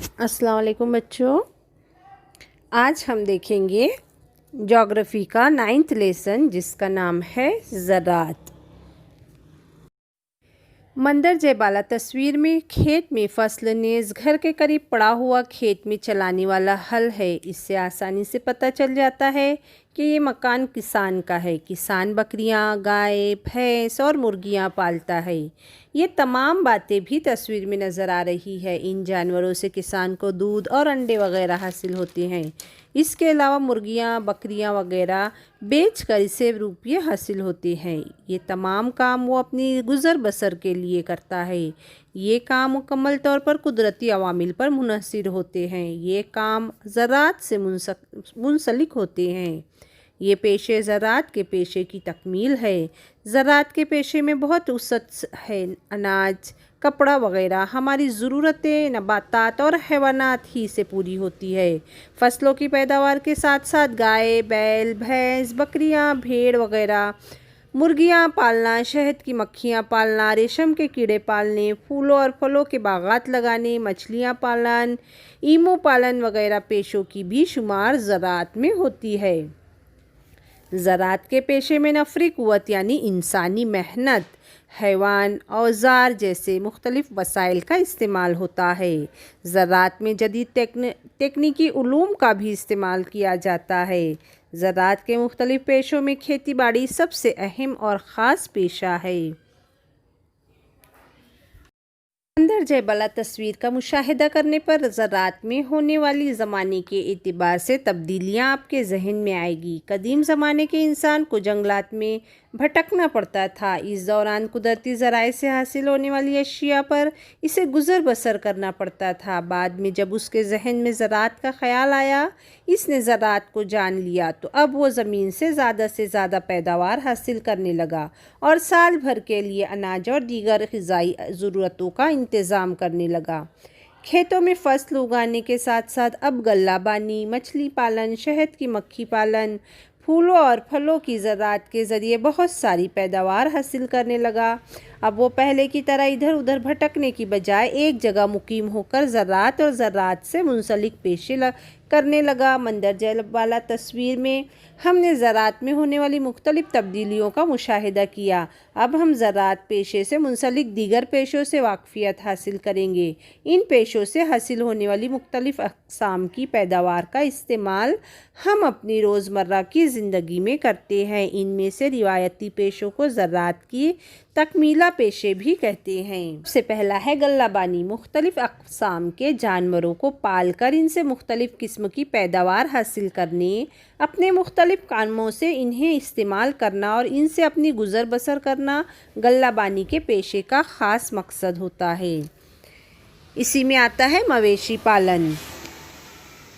अस्सलाम वालेकुम बच्चों। आज हम देखेंगे ज्योग्राफी का 9th लेसन जिसका नाम है ज़रात। मंदरजे बाला तस्वीर में खेत में फसल नेज़ घर के करीब पड़ा हुआ खेत में चलाने वाला हल है। इससे आसानी से पता चल जाता है कि ये मकान किसान का है। किसान बकरियां, गाय, भैंस और मुर्गियां पालता है। ये तमाम बातें भी तस्वीर में नज़र आ रही है। इन जानवरों से किसान को दूध और अंडे वगैरह हासिल होते हैं। इसके अलावा मुर्गियां, बकरियां वगैरह बेचकर इसे रुपये हासिल होते हैं। ये तमाम काम वो अपनी गुज़र बसर के लिए करता है। ये काम मुकम्मल तौर पर कुदरती अवामिल पर मुनहसर होते हैं। ये काम ज़रात से मुंसलिक होते हैं। ये पेशे ज़रात के पेशे की तकमील है। ज़रात के पेशे में बहुत वसअत है। अनाज, कपड़ा वगैरह हमारी ज़रूरतें नबातात और हैवानात ही से पूरी होती है। फसलों की पैदावार के साथ साथ गाय, बैल, भैंस, बकरियां, भेड़ वगैरह, मुर्गियां पालना, शहद की मक्खियां पालना, रेशम के कीड़े पालने, फूलों और फलों के बागात लगाने, मछलियां पालन, ईमू पालन वगैरह पेशों की भी शुमार ज़रात में होती है। ज़रात के पेशे में नफरी क़ुव्वत यानी इंसानी मेहनत, हैवान, औज़ार जैसे मुख्तलिफ वसाइल का इस्तेमाल होता है। ज़रात में जदीद तकनीकी उलूम का भी इस्तेमाल किया जाता है। ज़रात के मुख्तलिफ पेशों में खेती बाड़ी सबसे अहम और ख़ास पेशा है। मंदरजे बाला तस्वीर का मुशाहिदा करने पर ज़रात में होने वाली ज़माने के एतबार से तब्दीलियाँ आपके जहन में आएगी। कदीम ज़माने के इंसान को जंगलात में भटकना पड़ता था। इस दौरान कुदरती ज़राए से हासिल होने वाली अशिया पर इसे गुज़र बसर करना पड़ता था। बाद में जब उसके जहन में ज़रात का ख़याल आया, इसने ज़रात को जान लिया, तो अब वो ज़मीन से ज़्यादा पैदावार हासिल करने लगा और साल भर के लिए अनाज और दीगर ग़िज़ाई ज़रूरतों का इंतज़ाम करने लगा। खेतों में फसल उगाने के साथ साथ अब गल्लाबानी, मछली पालन, शहद की मक्खी पालन, फूलों और फलों की ज़रात के ज़रिए बहुत सारी पैदावार हासिल करने लगा। अब वो पहले की तरह इधर उधर भटकने की बजाय एक जगह मुकीम होकर ज़रात और ज़रात से मुंसलिक पेशे करने लगा। मंदरजे बाला तस्वीर में हमने ज़रात में होने वाली मुख्तलिफ तब्दीलियों का मुशाहिदा किया। अब हम ज़रात पेशे से मुंसलिक दीगर पेशों से वाक़फ़ियत हासिल करेंगे। इन पेशों से हासिल होने वाली मुख्तलिफ अक़साम की पैदावार का इस्तेमाल हम अपनी रोज़मर्रा की ज़िंदगी में करते हैं। इनमें से रिवायती पेशों को ज़रात की तकमीला पेशे भी कहते हैं। सबसे पहला है गल्लाबानी। मुख्तलिफ अक़साम के जानवरों को पाल कर इनसे मुख्तलिफ किस्म की पैदावार हासिल करने, अपने मुख्तलिफ कामों से इन्हें इस्तेमाल करना और इनसे अपनी गुज़र बसर करना गल्लाबानी के पेशे का ख़ास मकसद होता है। इसी में आता है मवेशी पालन।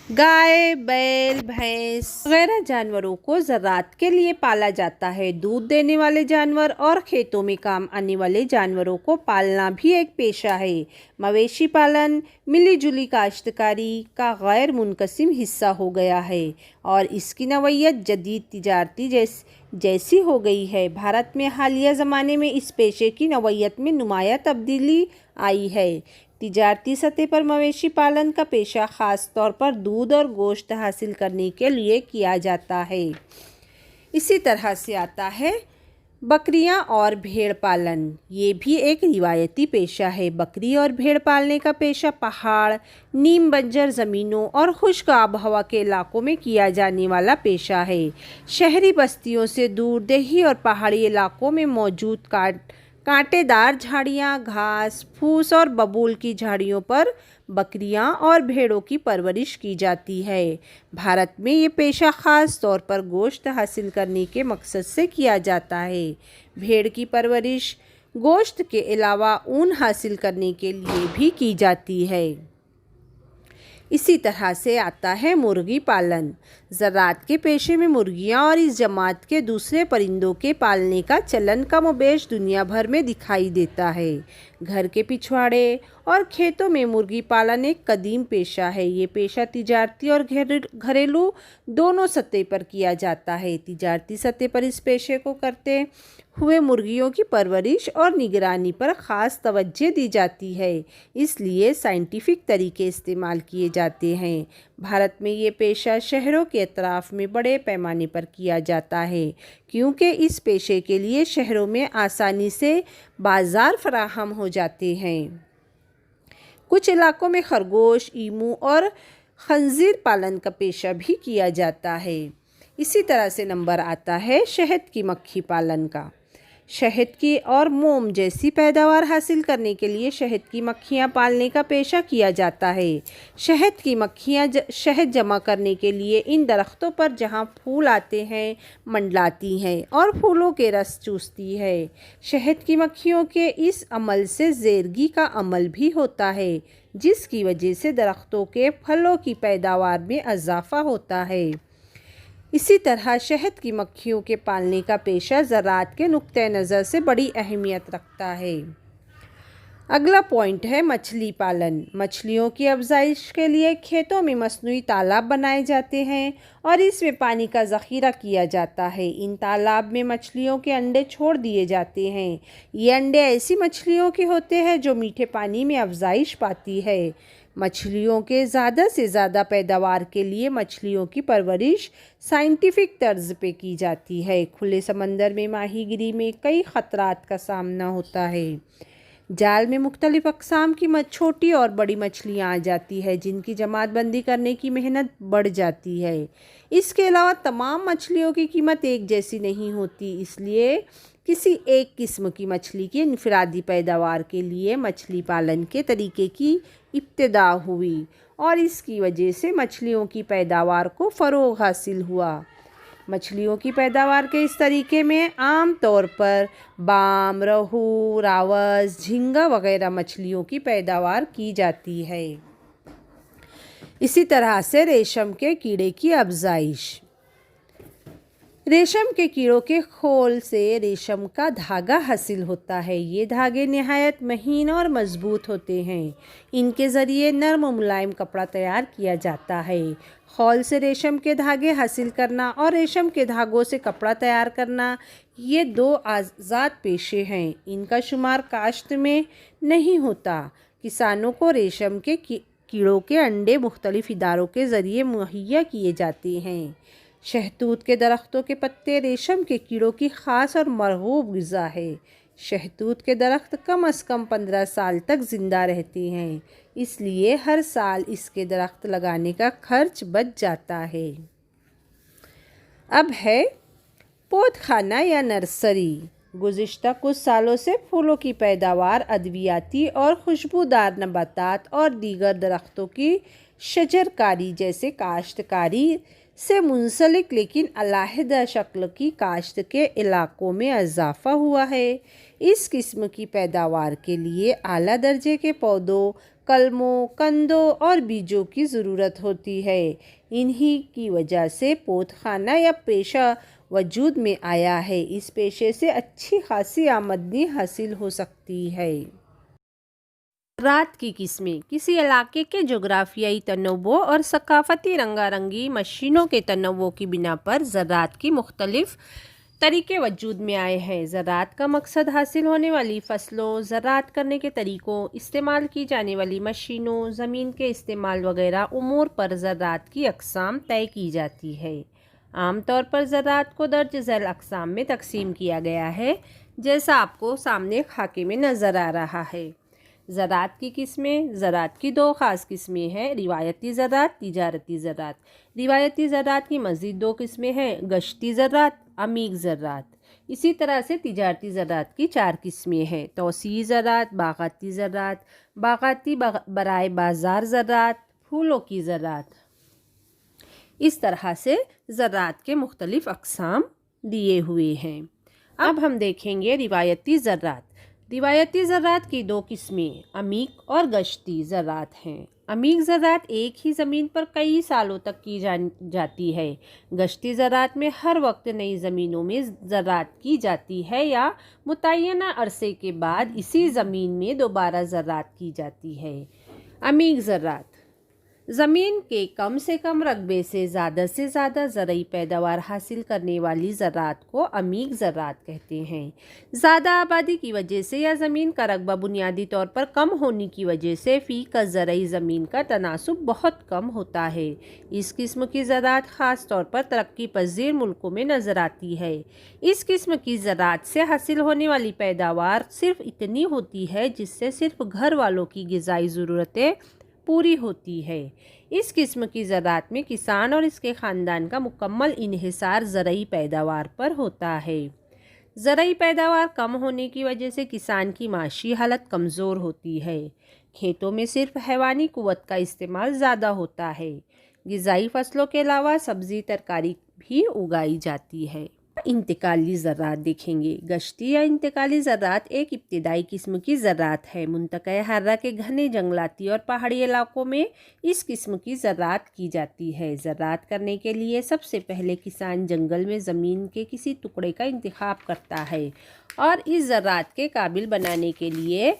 गाय, बैल, भैंस वगैरह जानवरों को ज़रात के लिए पाला जाता है। दूध देने वाले जानवर और खेतों में काम आने वाले जानवरों को पालना भी एक पेशा है। मवेशी पालन मिली जुली काश्तकारी का गैर मुनक़सिम हिस्सा हो गया है और इसकी नौइयत जदीद तिजारती जैसी हो गई है। भारत में हालिया ज़माने में इस पेशे की नौइयत में नुमायाँ तब्दीली आई है। तिजारती सतह पर मवेशी पालन का पेशा ख़ास तौर पर दूध और गोश्त हासिल करने के लिए किया जाता है। इसी तरह से आता है बकरियां और भेड़ पालन। ये भी एक रिवायती पेशा है। बकरी और भेड़ पालने का पेशा पहाड़, नीम बंजर ज़मीनों और खुश्क आबहवा के इलाकों में किया जाने वाला पेशा है। शहरी बस्तियों से दूर देही और पहाड़ी इलाकों में मौजूद कांटेदार झाड़ियाँ, घास फूस और बबूल की झाड़ियों पर बकरियां और भेड़ों की परवरिश की जाती है। भारत में ये पेशा ख़ास तौर पर गोश्त हासिल करने के मकसद से किया जाता है। भेड़ की परवरिश गोश्त के अलावा ऊन हासिल करने के लिए भी की जाती है। इसी तरह से आता है मुर्गी पालन। زراعت کے پیشے میں مرغیاں اور اس جماعت کے دوسرے پرندوں کے پالنے کا چلن کم و بیش دنیا بھر میں دکھائی دیتا ہے۔ گھر کے پچھواڑے اور کھیتوں میں مرغی پالن ایک قدیم پیشہ ہے۔ یہ پیشہ تجارتی اور گھریلو دونوں سطح پر کیا جاتا ہے۔ تجارتی سطح پر اس پیشے کو کرتے ہوئے مرغیوں کی پرورش اور نگرانی پر خاص توجہ دی جاتی ہے، اس لیے سائنٹیفک طریقے استعمال کیے جاتے ہیں۔ بھارت میں یہ پیشہ شہروں کے اطراف میں بڑے پیمانے پر کیا جاتا ہے، کیونکہ اس پیشے کے لیے شہروں میں آسانی سے بازار فراہم ہو جاتے ہیں۔ کچھ علاقوں میں خرگوش، ایمو اور خنزیر پالن کا پیشہ بھی کیا جاتا ہے۔ اسی طرح سے نمبر آتا ہے شہد کی مکھی پالن کا۔ شہد کی اور موم جیسی پیداوار حاصل کرنے کے لیے شہد کی مکھیاں پالنے کا پیشہ کیا جاتا ہے۔ شہد کی مکھیاں شہد جمع کرنے کے لیے ان درختوں پر جہاں پھول آتے ہیں منڈلاتی ہیں اور پھولوں کے رس چوستی ہے۔ شہد کی مکھیوں کے اس عمل سے زیرگی کا عمل بھی ہوتا ہے، جس کی وجہ سے درختوں کے پھلوں کی پیداوار میں اضافہ ہوتا ہے۔ اسی طرح شہد کی مکھیوں کے پالنے کا پیشہ زراعت کے نقطۂ نظر سے بڑی اہمیت رکھتا ہے۔ اگلا پوائنٹ ہے مچھلی پالن۔ مچھلیوں کی افزائش کے لیے کھیتوں میں مصنوعی تالاب بنائے جاتے ہیں اور اس میں پانی کا ذخیرہ کیا جاتا ہے۔ ان تالاب میں مچھلیوں کے انڈے چھوڑ دیے جاتے ہیں۔ یہ انڈے ایسی مچھلیوں کے ہوتے ہیں جو میٹھے پانی میں افزائش پاتی ہے۔ مچھلیوں کے زیادہ سے زیادہ پیداوار کے لیے مچھلیوں کی پرورش سائنٹیفک طرز پہ کی جاتی ہے۔ کھلے سمندر میں ماہی گیری میں کئی خطرات کا سامنا ہوتا ہے۔ جال میں مختلف اقسام کی چھوٹی اور بڑی مچھلیاں آ جاتی ہے، جن کی جماعت بندی کرنے کی محنت بڑھ جاتی ہے۔ اس کے علاوہ تمام مچھلیوں کی قیمت ایک جیسی نہیں ہوتی، اس لیے کسی ایک قسم کی مچھلی کی انفرادی پیداوار کے لیے مچھلی پالن کے طریقے کی ابتدا ہوئی اور اس کی وجہ سے مچھلیوں کی پیداوار کو فروغ حاصل ہوا۔ مچھلیوں کی پیداوار کے اس طریقے میں عام طور پر بام، روہو، راوس، جھینگا وغیرہ مچھلیوں کی پیداوار کی جاتی ہے۔ اسی طرح سے ریشم کے کیڑے کی افزائش۔ ریشم کے کیڑوں کے خول سے ریشم کا دھاگا حاصل ہوتا ہے۔ یہ دھاگے نہایت مہین اور مضبوط ہوتے ہیں۔ ان کے ذریعے نرم و ملائم کپڑا تیار کیا جاتا ہے۔ خول سے ریشم کے دھاگے حاصل کرنا اور ریشم کے دھاگوں سے کپڑا تیار کرنا یہ دو آزاد پیشے ہیں۔ ان کا شمار کاشت میں نہیں ہوتا۔ کسانوں کو ریشم کے کیڑوں کے انڈے مختلف اداروں کے ذریعے مہیا کیے جاتے ہیں۔ شہتوت کے درختوں کے پتے ریشم کے کیڑوں کی خاص اور مرغوب غذا ہے۔ شہتوت کے درخت کم از کم 15 سال تک زندہ رہتے ہیں، اس لیے ہر سال اس کے درخت لگانے کا خرچ بچ جاتا ہے۔ اب ہے پود خانہ یا نرسری۔ گزشتہ کچھ سالوں سے پھولوں کی پیداوار، ادویاتی اور خوشبودار نباتات اور دیگر درختوں کی شجرکاری جیسے کاشتکاری سے منسلک لیکن علیحدہ شکل کی کاشت کے علاقوں میں اضافہ ہوا ہے۔ اس قسم کی پیداوار کے لیے اعلیٰ درجے کے پودوں، کلموں، کندوں اور بیجوں کی ضرورت ہوتی ہے۔ انہی کی وجہ سے پود خانہ یا پیشہ وجود میں آیا ہے۔ اس پیشے سے اچھی خاصی آمدنی حاصل ہو سکتی ہے۔ زراعت کی قسمیں۔ کسی علاقے کے جغرافیائی تنوع اور ثقافتی رنگا رنگی مشینوں کے تنوع کی بنا پر زراعت کی مختلف طریقے وجود میں آئے ہیں۔ زراعت کا مقصد حاصل ہونے والی فصلوں، زراعت کرنے کے طریقوں، استعمال کی جانے والی مشینوں، زمین کے استعمال وغیرہ امور پر زراعت کی اقسام طے کی جاتی ہے۔ عام طور پر زراعت کو درج ذیل اقسام میں تقسیم کیا گیا ہے، جیسا آپ کو سامنے خاکے میں نظر آ رہا ہے۔ زراعت کی قسمیں۔ زراعت کی دو خاص قسمیں ہیں، روایتی زراعت، تجارتی زراعت۔ روایتی زراعت کی مزید دو قسمیں ہیں، گشتی زراعت، عمیق زراعت۔ اسی طرح سے تجارتی زراعت کی 4 قسمیں ہیں، توسیعی زراعت، باغاتی زراعت، باغاتی برائے بازار زراعت، پھولوں کی زراعت۔ اس طرح سے زراعت کے مختلف اقسام دیے ہوئے ہیں۔ اب ہم دیکھیں گے روایتی زراعت۔ روایتی زراعت کی 2 قسمیں عمیق اور گشتی زراعت ہیں۔ अमीग ज़रात एक ही ज़मीन पर कई सालों तक की जाती है। गश्ती ज़रात में हर वक्त नई ज़मीनों में ज़रात की जाती है या मुतय्यना अरसे के बाद इसी ज़मीन में दोबारा ज़रात की जाती है। अमीग ज़रात ज़मीन के कम से कम रकबे से ज़्यादा ज़रई पैदावार हासिल करने वाली ज़रात को अमीग ज़रात कहते हैं। ज़्यादा आबादी की वजह से या ज़मीन का रकबा बुनियादी तौर पर कम होने की वजह से फ़ी का ज़रई ज़मीन का तनासुब बहुत कम होता है। इस किस्म की ज़रात ख़ास तौर पर तरक्की पज़ीर मुल्कों में नज़र आती है। इस किस्म की ज़रात से हासिल होने वाली पैदावार सिर्फ इतनी होती है जिससे सिर्फ घर वालों की ग़िज़ाई ज़रूरतें पूरी होती है। इस किस्म की ज़रात में किसान और इसके ख़ानदान का मुकम्मल इन्हिसार ज़रई पैदावार पर होता है। ज़रई पैदावार कम होने की वजह से किसान की माशी हालत कमज़ोर होती है। खेतों में सिर्फ हैवानी क़ुव्वत का इस्तेमाल ज़्यादा होता है। ग़िज़ाई फसलों के अलावा सब्ज़ी तरकारी भी उगाई जाती है। इंतकाली ज़रात देखेंगे। गश्ती या इंतकाली ज़रात एक इब्तिदाई किस्म की ज़रात है। मुंतक़ा हर्रा के घने जंगलाती और पहाड़ी इलाकों में इस किस्म की ज़रात की जाती है। ज़रात करने के लिए सबसे पहले किसान जंगल में ज़मीन के किसी टुकड़े का इंतखाब करता है और इस ज़रात के काबिल बनाने के लिए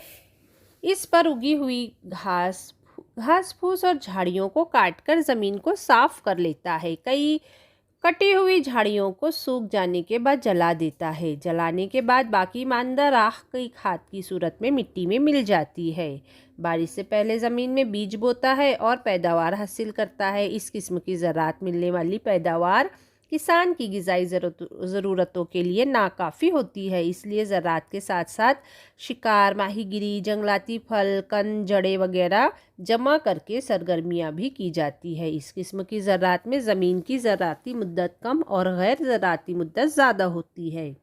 इस पर उगी हुई घास फूस और झाड़ियों को काटकर ज़मीन को साफ़ कर लेता है। कई कटी हुई झाड़ियों को सूख जाने के बाद जला देता है। जलाने के बाद बाकी मानदा राख की खाद की सूरत में मिट्टी में मिल जाती है। बारिश से पहले ज़मीन में बीज बोता है और पैदावार हासिल करता है। इस किस्म की ज़रात मिलने वाली पैदावार किसान की ग़िज़ाई ज़रूरतों के लिए नाकाफ़ी होती है, इसलिए ज़रात के साथ साथ शिकार, माहीगिरी, जंगलाती फल, कंद, जड़ें वगैरह जमा करके सरगर्मियाँ भी की जाती है। इस किस्म की ज़रात में ज़मीन की ज़राती मुद्दत कम और गैर ज़राती मुद्दत ज़्यादा होती है।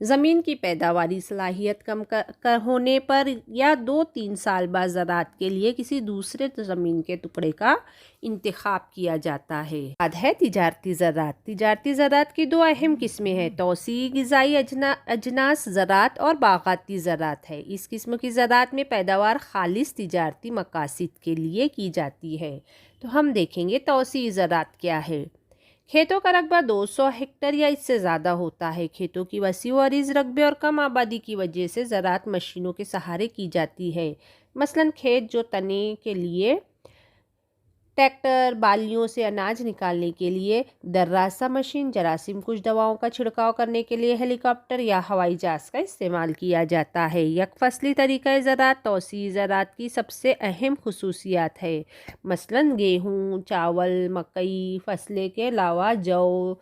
ज़मीन की पैदावारी सलाहियत कम होने पर या 2-3 साल बाद ज़रात के लिए किसी दूसरे ज़मीन के टुकड़े का इंतखाब किया जाता है। बाद है तिजारती ज़रात। तिजारती ज़रात की 2 अहम किस्में हैं, तौसीई ग़िज़ाई अजनास ज़रात और बागाती ज़रात है। इस किस्म की ज़रात में पैदावार खालिस तिजारती मकासिद के लिए की जाती है। तो हम देखेंगे तौसीई ज़रात क्या है। खेतों का रकबा 200 हेक्टेयर या इससे ज़्यादा होता है। खेतों की वसी व अरीज़ रकबे और कम आबादी की वजह से ज़रात मशीनों के सहारे की जाती है। मसलन खेत जोतने के लिए ट्रैक्टर, बालियों से अनाज निकालने के लिए दर्रासा मशीन, जरासीम कुछ दवाओं का छिड़काव करने के लिए हेलीकॉप्टर या हवाई जहाज़ का इस्तेमाल किया जाता है। यकफसली तरीक़ा ज़रात तौसीई ज़रात की सबसे अहम खुसूसियात है। मसलन गेहूँ, चावल, मकई फसलें के अलावा जौ,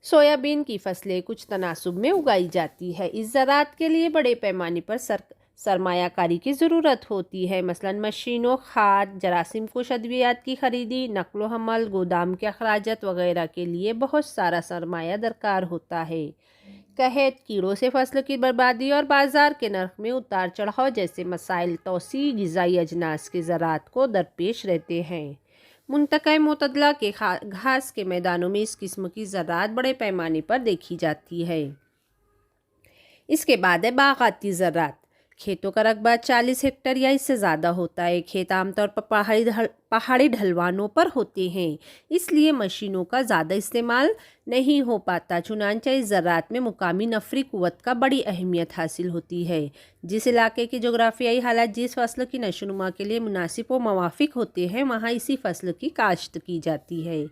सोयाबीन की फसलें कुछ तनासुब में उगाई जाती है। इस ज़रात के लिए बड़े पैमाने पर सरमायाकारी की ज़रूरत होती है। मसलन मशीनों, खाद, जरासीम कुश अद्वियात की खरीदी, नकलो हमल, गोदाम के अखराजात वगैरह के लिए बहुत सारा सरमाया दरकार होता है। कहत, कीड़ों से फसल की बर्बादी और बाज़ार के नर्ख में उतार चढ़ाव जैसे मसाइल तौसीई ग़िज़ाई अजनास के ज़रात को दरपेश रहते हैं। मुंतक़ा मोतदला के घास के मैदानों में इस किस्म की ज़रात बड़े पैमाने पर देखी जाती है। इसके बाद है बागाती ज़रात। खेतों का रकबा 40 हेक्टेयर या इससे ज़्यादा होता है। खेत आमतौर पर पहाड़ी ढलवानों पर होते हैं, इसलिए मशीनों का ज़्यादा इस्तेमाल नहीं हो पाता। चुनांचे इस ज़रात में मुकामी नफरी क़ुव्वत का बड़ी अहमियत हासिल होती है। जिस इलाके की जोग्राफियाई हालात जिस फसल की नशोनुमा के लिए मुनासिब व मुवाफ़िक होते हैं, वहाँ इसी फसल की काश्त की जाती है।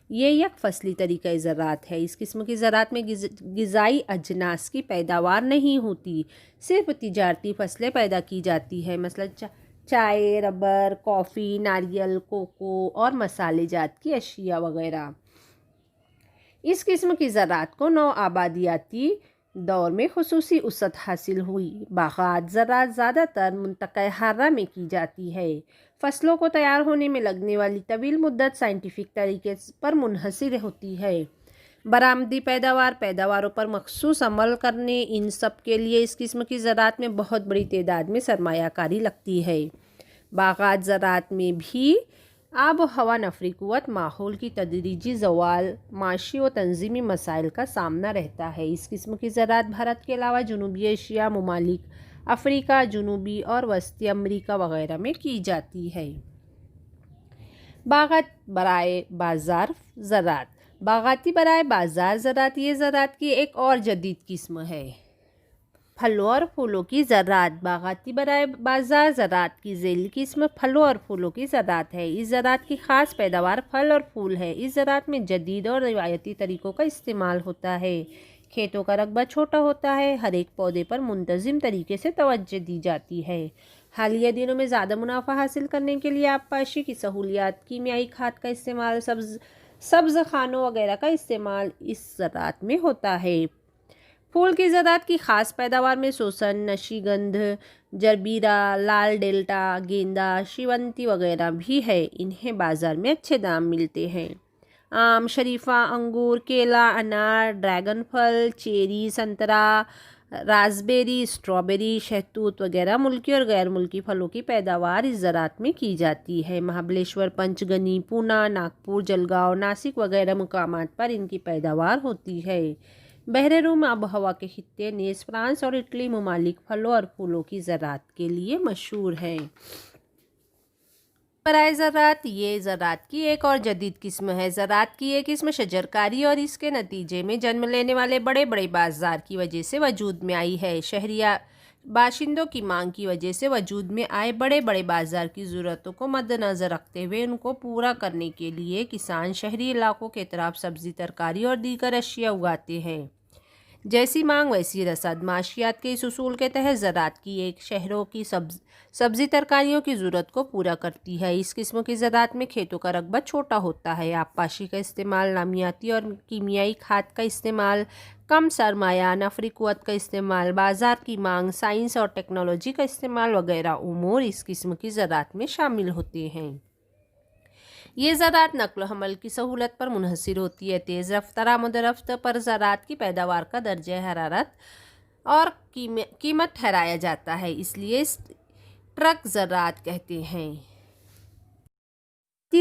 ये एक फसली तरीक़ा ज़रात है। इस किस्म की ज़रात में ग़िज़ाई अजनास की पैदावार नहीं होती, सिर्फ तिजारती फसलें पैदा की जाती है। मसलन चाय, रबर, कॉफ़ी, नारियल, कोको और मसालेजात की अशिया वगैरह। इस किस्म की ज़रात को नौ आबादियाती दौर में खुसूसी उसत हासिल हुई। बागात ज़रात ज़्यादातर मुंतक़ा हर्रा में की जाती है। फसलों को तैयार होने में लगने वाली तवील मुद्दत साइंटिफिक तरीके पर मुनहसर होती है। बरामदी पैदावारों पर मखसूस अमल करने, इन सब के लिए इस किस्म की ज़रात में बहुत बड़ी तादाद में सरमायाकारी लगती है। बागात ज़रात में भी आब व हवा, नफरी क़ुव्वत, माहौल की तदरीजी ज़वाल, माशी व तंज़ीमी मसाइल का सामना रहता है। इस किस्म की ज़रात भारत के अलावा जनूबी एशिया ममालिक, افریقہ، جنوبی اور وسطی امریکہ وغیرہ میں کی جاتی ہے۔ باغات برائے بازار زراعت۔ باغاتی برائے بازار زراعت یہ زراعت کی ایک اور جدید قسم ہے۔ پھلوں اور پھولوں کی زراعت۔ باغاتی برائے بازار زراعت کی ذیلی قسم پھلوں اور پھولوں کی زراعت ہے۔ اس زراعت کی خاص پیداوار پھل اور پھول ہے۔ اس زراعت میں جدید اور روایتی طریقوں کا استعمال ہوتا ہے۔ کھیتوں کا رقبہ چھوٹا ہوتا ہے۔ ہر ایک پودے پر منتظم طریقے سے توجہ دی جاتی ہے۔ حالیہ دنوں میں زیادہ منافع حاصل کرنے کے لیے آبپاشی کی سہولیات، کیمیائی کھاد کا استعمال، سبز خانوں وغیرہ کا استعمال اس زراعت میں ہوتا ہے۔ پھول کی زراعت کی خاص پیداوار میں سوسن، نشیگندھ، جربیرا، لال ڈیلٹا، گیندا، شیونتی وغیرہ بھی ہے۔ انہیں بازار میں اچھے دام ملتے ہیں۔ آم، شریفہ، انگور، کیلا، انار، ڈریگن پھل، چیری، سنترا، راسبیری، اسٹرابیری، شہتوت وغیرہ ملکی اور غیر ملکی پھلوں کی پیداوار اس زراعت میں کی جاتی ہے۔ مہابلیشور، پنچ گنی، پونا، ناگپور، جلگاؤں، ناسک وغیرہ مقامات پر ان کی پیداوار ہوتی ہے۔ بحر روم آب و ہوا کے خطے نیز فرانس اور اٹلی ممالک پھلوں اور پھولوں کی زراعت کے لیے مشہور ہیں۔ برائے زراعت یہ زراعت کی ایک اور جدید قسم ہے۔ زراعت کی یہ قسم شجرکاری اور اس کے نتیجے میں جنم لینے والے بڑے بڑے بازار کی وجہ سے وجود میں آئی ہے۔ شہری باشندوں کی مانگ کی وجہ سے وجود میں آئے بڑے بڑے بازار کی ضرورتوں کو مد نظر رکھتے ہوئے ان کو پورا کرنے کے لیے کسان شہری علاقوں کے اطراف سبزی، ترکاری اور دیگر اشیاء اگاتے ہیں۔ جیسی مانگ ویسی رسد۔ معاشیات کے اس اصول کے تحت زراعت کی ایک شہروں کی سبزی ترکاریوں کی ضرورت کو پورا کرتی ہے۔ اس قسم کی زراعت میں کھیتوں کا رقبہ چھوٹا ہوتا ہے۔ آبپاشی کا استعمال، نامیاتی اور کیمیائی کھاد کا استعمال، کم سرمایہ، نفری قوت کا استعمال، بازار کی مانگ، سائنس اور ٹیکنالوجی کا استعمال وغیرہ امور اس قسم کی زراعت میں شامل ہوتے ہیں۔ یہ زراعت نقل و حمل کی سہولت پر منحصر ہوتی ہے۔ تیز رفتار آمد و رفت پر زراعت کی پیداوار کا درجہ حرارت اور قیمت ٹھہرایا جاتا ہے، اس لیے اس ٹرک زراعت کہتے ہیں۔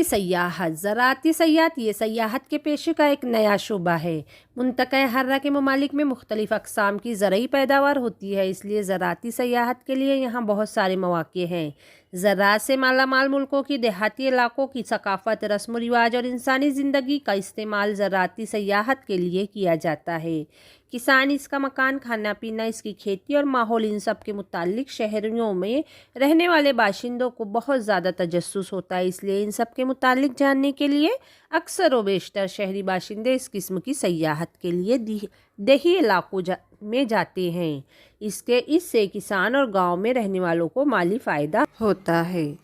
سیاحت۔ زراعتی سیاحت یہ سیاحت کے پیشے کا ایک نیا شعبہ ہے۔ منطقہ حرہ کے ممالک میں مختلف اقسام کی زرعی پیداوار ہوتی ہے، اس لیے زراعتی سیاحت کے لیے یہاں بہت سارے مواقع ہیں۔ زراعت سے مالا مال ملکوں کی دیہاتی علاقوں کی ثقافت، رسم و رواج اور انسانی زندگی کا استعمال زراعتی سیاحت کے لیے کیا جاتا ہے۔ کسان، اس کا مکان، کھانا پینا، اس کی کھیتی اور ماحول، ان سب کے متعلق شہریوں میں رہنے والے باشندوں کو بہت زیادہ تجسس ہوتا ہے، اس لیے ان سب کے متعلق جاننے کے لیے اکثر و بیشتر شہری باشندے اس قسم کی سیاحت کے لیے دیہی علاقوں میں جاتے ہیں۔ اس سے کسان اور گاؤں میں رہنے والوں کو مالی فائدہ ہوتا ہے۔